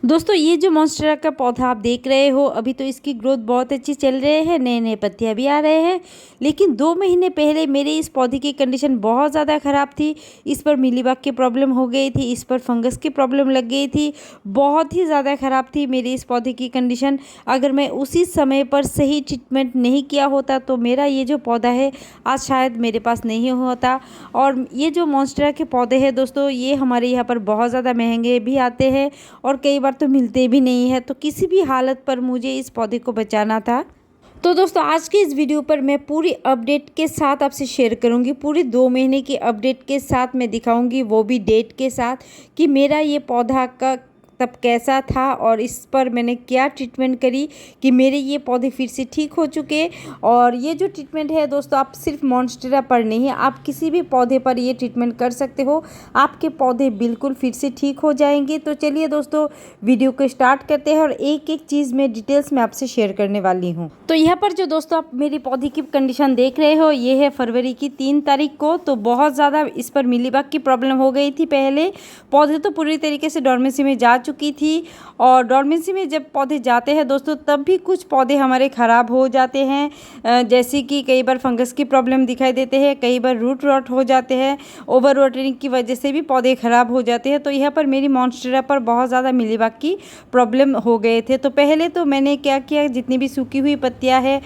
दोस्तों ये जो मॉन्स्टेरा का पौधा आप देख रहे हो, अभी तो इसकी ग्रोथ बहुत अच्छी चल रही है, नए नए पत्तियां भी आ रहे हैं। लेकिन 2 महीने पहले मेरे इस पौधे की कंडीशन बहुत ज़्यादा ख़राब थी। इस पर मिलीबग की प्रॉब्लम हो गई थी, इस पर फंगस की प्रॉब्लम लग गई थी। बहुत ही ज़्यादा ख़राब थी मेरी इस पौधे की कंडीशन। अगर मैं उसी समय पर सही ट्रीटमेंट नहीं किया होता तो मेरा ये जो पौधा है आज शायद मेरे पास नहीं होता। और ये जो मॉन्स्टेरा के पौधे हैं दोस्तों, ये हमारे यहाँ पर बहुत ज़्यादा महंगे भी आते हैं और कई बार तो मिलते भी नहीं है। तो किसी भी हालत पर मुझे इस पौधे को बचाना था। तो दोस्तों आज की इस वीडियो पर मैं पूरी अपडेट के साथ आपसे शेयर करूंगी, पूरी 2 महीने की अपडेट के साथ मैं दिखाऊंगी, वो भी डेट के साथ, कि मेरा ये पौधा का तब कैसा था और इस पर मैंने क्या ट्रीटमेंट करी कि मेरे ये पौधे फिर से ठीक हो चुके। और ये जो ट्रीटमेंट है दोस्तों, आप सिर्फ मॉन्स्टेरा पर नहीं, आप किसी भी पौधे पर ये ट्रीटमेंट कर सकते हो, आपके पौधे बिल्कुल फिर से ठीक हो जाएंगे। तो चलिए दोस्तों वीडियो को स्टार्ट करते हैं और एक एक चीज़ में डिटेल्स में आपसे शेयर करने वाली हूँ। तो यहाँ पर जो दोस्तों आप मेरी पौधे की कंडीशन देख रहे हो, ये है फरवरी की 3 तारीख को। तो बहुत ज़्यादा इस पर मिलीबग की प्रॉब्लम हो गई थी। पहले पौधे तो पूरी तरीके से डोरमेंसी में जा चुकी थी, और डोरमेंसी में जब पौधे जाते हैं दोस्तों, तब भी कुछ पौधे हमारे ख़राब हो जाते हैं। जैसे कि कई बार फंगस की प्रॉब्लम दिखाई देते हैं, कई बार रूट रॉट हो जाते हैं, ओवर वाटरिंग की वजह से भी पौधे ख़राब हो जाते हैं। तो यहाँ पर मेरी मॉन्स्टेरा पर बहुत ज़्यादा मिलीबग की प्रॉब्लम हो गए थे। तो पहले तो मैंने क्या किया, जितनी भी सूखी हुई पत्तियाँ हैं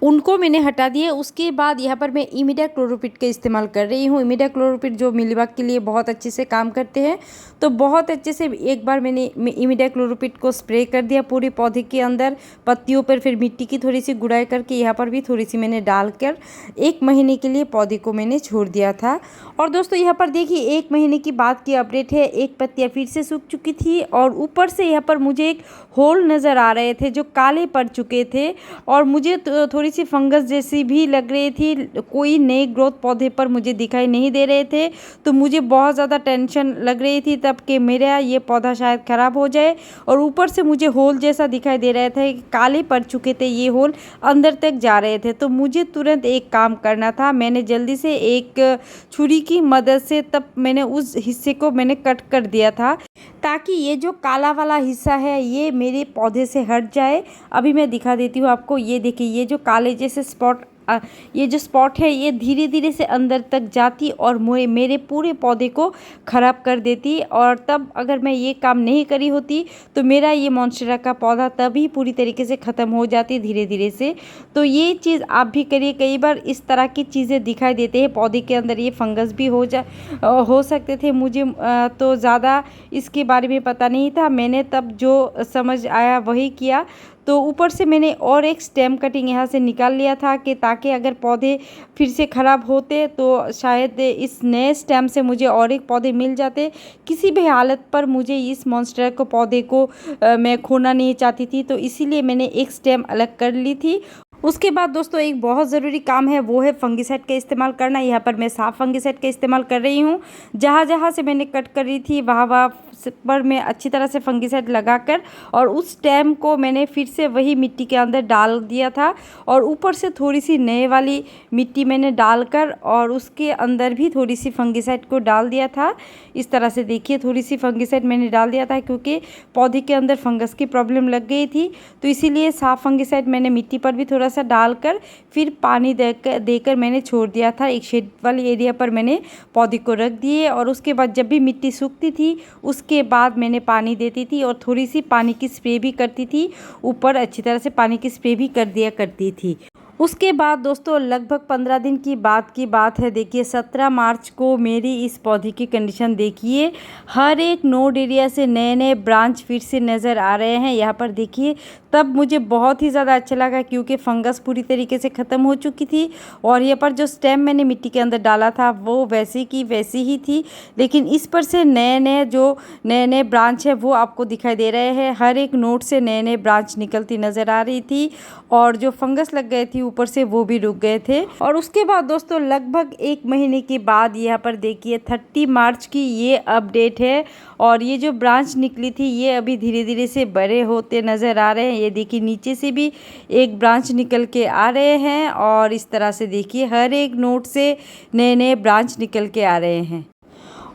उनको मैंने हटा दिया। उसके बाद यहाँ पर मैं इमिडाक्लोरोपिड का इस्तेमाल कर रही हूँ। इमिडाक्लोरोपिड जो मिलीबग के लिए बहुत अच्छे से काम करते हैं। तो बहुत अच्छे से एक बार मैंने इमिडाक्लोरोपिड को स्प्रे कर दिया पूरे पौधे के अंदर, पत्तियों पर, फिर मिट्टी की थोड़ी सी गुड़ाई करके यहाँ पर भी थोड़ी सी मैंने डालकर 1 महीने के लिए पौधे को मैंने छोड़ दिया था। और दोस्तों यहाँ पर देखिए 1 महीने की बाद की अपडेट है। एक पत्तियाँ फिर से सूख चुकी थी और ऊपर से यहाँ पर मुझे एक होल नज़र आ रहे थे जो काले पड़ चुके थे, और मुझे थोड़ी सी फंगस जैसी भी लग रही थी। कोई नई ग्रोथ पौधे पर मुझे दिखाई नहीं दे रहे थे। तो मुझे बहुत ज़्यादा टेंशन लग रही थी तब कि मेरा ये पौधा शायद ख़राब हो जाए। और ऊपर से मुझे होल जैसा दिखाई दे रहा था, काले पड़ चुके थे ये होल, अंदर तक जा रहे थे। तो मुझे तुरंत एक काम करना था। मैंने जल्दी से एक छुरी की मदद से तब मैंने उस हिस्से को मैंने कट कर दिया था, ताकि ये जो काला वाला हिस्सा है ये मेरे पौधे से हट जाए। अभी मैं दिखा देती हूँ आपको। ये देखिए, ये जो काले जैसे स्पॉट, ये जो स्पॉट है ये धीरे धीरे से अंदर तक जाती और मेरे पूरे पौधे को ख़राब कर देती। और तब अगर मैं ये काम नहीं करी होती तो मेरा ये मॉन्स्टेरा का पौधा तभी पूरी तरीके से ख़त्म हो जाती धीरे धीरे से। तो ये चीज़ आप भी करिए। कई बार इस तरह की चीज़ें दिखाई देते हैं पौधे के अंदर, ये फंगस भी हो सकते थे। मुझे तो ज़्यादा इसके बारे में पता नहीं था। मैंने तब जो समझ आया वही किया। तो ऊपर से मैंने और एक स्टेम कटिंग यहाँ से निकाल लिया था, कि ताकि अगर पौधे फिर से ख़राब होते तो शायद इस नए स्टेम से मुझे और एक पौधे मिल जाते। किसी भी हालत पर मुझे इस मॉन्स्टेरा को पौधे को मैं खोना नहीं चाहती थी, तो इसीलिए मैंने एक स्टेम अलग कर ली थी। उसके बाद दोस्तों एक बहुत ज़रूरी काम है, वो है फंगिसाइड का इस्तेमाल करना। यहाँ पर मैं साफ फंगिसाइड का इस्तेमाल कर रही हूँ। जहाँ जहाँ से मैंने कट करी थी वहाँ पर मैं अच्छी तरह से फंगिसाइड लगाकर, और उस स्टेम को मैंने फिर से वही मिट्टी के अंदर डाल दिया था, और ऊपर से थोड़ी सी नए वाली मिट्टी मैंने डालकर और उसके अंदर भी थोड़ी सी फंगिसाइड को डाल दिया था। इस तरह से देखिए, थोड़ी सी फंगिसाइड मैंने डाल दिया था क्योंकि पौधे के अंदर फंगस की प्रॉब्लम लग गई थी। तो इसीलिए साफ फंगिसाइड मैंने मिट्टी पर भी थोड़ा सा डालकर फिर पानी देकर मैंने छोड़ दिया था। एक शेड वाली एरिया पर मैंने पौधे को रख दिए, और उसके बाद जब भी मिट्टी सूखती थी उसके बाद मैंने पानी देती थी और थोड़ी सी पानी की स्प्रे भी करती थी। ऊपर अच्छी तरह से पानी की स्प्रे भी कर दिया करती थी। उसके बाद दोस्तों लगभग 15 दिन की बात है। देखिए 17 मार्च को मेरी इस पौधे की कंडीशन देखिए, हर एक नोड एरिया से नए नए ब्रांच फिर से नज़र आ रहे हैं। यहाँ पर देखिए, तब मुझे बहुत ही ज़्यादा अच्छा लगा क्योंकि फंगस पूरी तरीके से ख़त्म हो चुकी थी, और यहाँ पर जो स्टेम मैंने मिट्टी के अंदर डाला था वो वैसी की वैसी ही थी। लेकिन इस पर से नए नए ब्रांच है वो आपको दिखाई दे रहे हैं। हर एक नोड से नए नए ब्रांच निकलती नज़र आ रही थी, और जो फंगस लग गए थी ऊपर से वो भी रुक गए थे। और उसके बाद दोस्तों लगभग 1 महीने के बाद यहाँ पर देखिए 30 मार्च की ये अपडेट है, और ये जो ब्रांच निकली थी ये अभी धीरे धीरे से बड़े होते नज़र आ रहे हैं। ये देखिए नीचे से भी एक ब्रांच निकल के आ रहे हैं, और इस तरह से देखिए हर एक नोड से नए नए ब्रांच निकल के आ रहे हैं।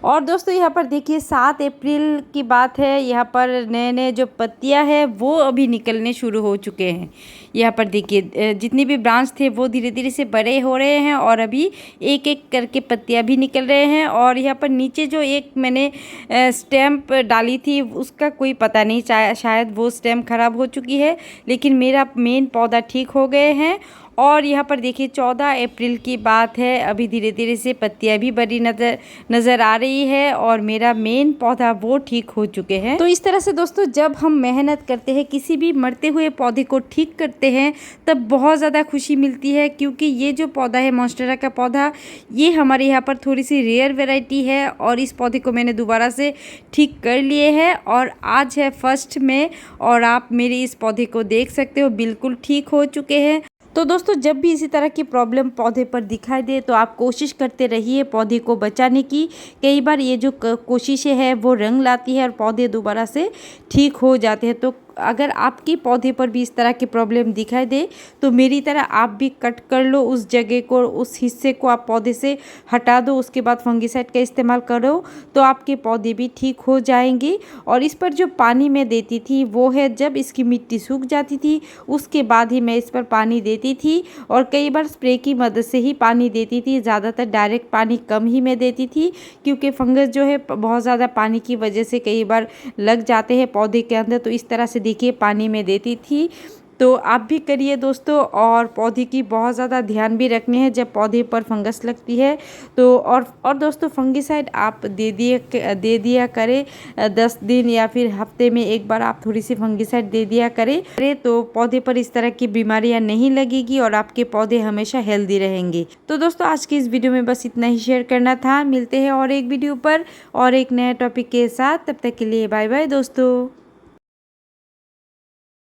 और दोस्तों यहाँ पर देखिए 7 अप्रैल की बात है। यहाँ पर नए नए जो पत्तियाँ हैं वो अभी निकलने शुरू हो चुके हैं। यहाँ पर देखिए जितनी भी ब्रांच थे वो धीरे धीरे से बड़े हो रहे हैं और अभी एक एक करके पत्तियाँ भी निकल रहे हैं। और यहाँ पर नीचे जो एक मैंने स्टैम्प डाली थी उसका कोई पता नहीं, शायद वो स्टैम्प ख़राब हो चुकी है, लेकिन मेरा मेन पौधा ठीक हो गए हैं। और यहाँ पर देखिए 14 अप्रैल की बात है। अभी धीरे धीरे से पत्तियाँ भी बड़ी नज़र आ रही है और मेरा मेन पौधा वो ठीक हो चुके हैं। तो इस तरह से दोस्तों जब हम मेहनत करते हैं, किसी भी मरते हुए पौधे को ठीक करते हैं, तब बहुत ज़्यादा खुशी मिलती है। क्योंकि ये जो पौधा है मॉन्स्टेरा का पौधा, ये हमारे यहाँ पर थोड़ी सी रेयर वेराइटी है और इस पौधे को मैंने दोबारा से ठीक कर लिए है और आज है 1 मई और आप मेरे इस पौधे को देख सकते हो बिल्कुल ठीक हो चुके हैं। तो दोस्तों जब भी इसी तरह की प्रॉब्लम पौधे पर दिखाई दे तो आप कोशिश करते रहिए पौधे को बचाने की। कई बार ये जो कोशिशें हैं वो रंग लाती है और पौधे दोबारा से ठीक हो जाते हैं। तो अगर आपके पौधे पर भी इस तरह की प्रॉब्लम दिखाई दे तो मेरी तरह आप भी कट कर लो उस जगह को, उस हिस्से को आप पौधे से हटा दो, उसके बाद फंगिसाइड का इस्तेमाल करो तो आपके पौधे भी ठीक हो जाएंगे। और इस पर जो पानी मैं देती थी वो है जब इसकी मिट्टी सूख जाती थी उसके बाद ही मैं इस पर पानी देती थी और कई बार स्प्रे की मदद से ही पानी देती थी। ज़्यादातर डायरेक्ट पानी कम ही मैं देती थी क्योंकि फंगस जो है बहुत ज़्यादा पानी की वजह से कई बार लग जाते हैं पौधे के अंदर। तो इस तरह से देखिए पानी में देती थी। तो आप भी करिए दोस्तों और पौधे की बहुत ज़्यादा ध्यान भी रखनी है जब पौधे पर फंगस लगती है तो। और दोस्तों फंगिसाइड आप दे दिया करें 10 दिन या फिर हफ्ते में एक बार आप थोड़ी सी फंगिसाइड दे दिया करें तो पौधे पर इस तरह की बीमारियां नहीं लगेगी और आपके पौधे हमेशा हेल्दी रहेंगे। तो दोस्तों आज की इस वीडियो में बस इतना ही शेयर करना था। मिलते हैं और एक वीडियो पर और एक नया टॉपिक के साथ, तब तक के लिए बाय बाय दोस्तों।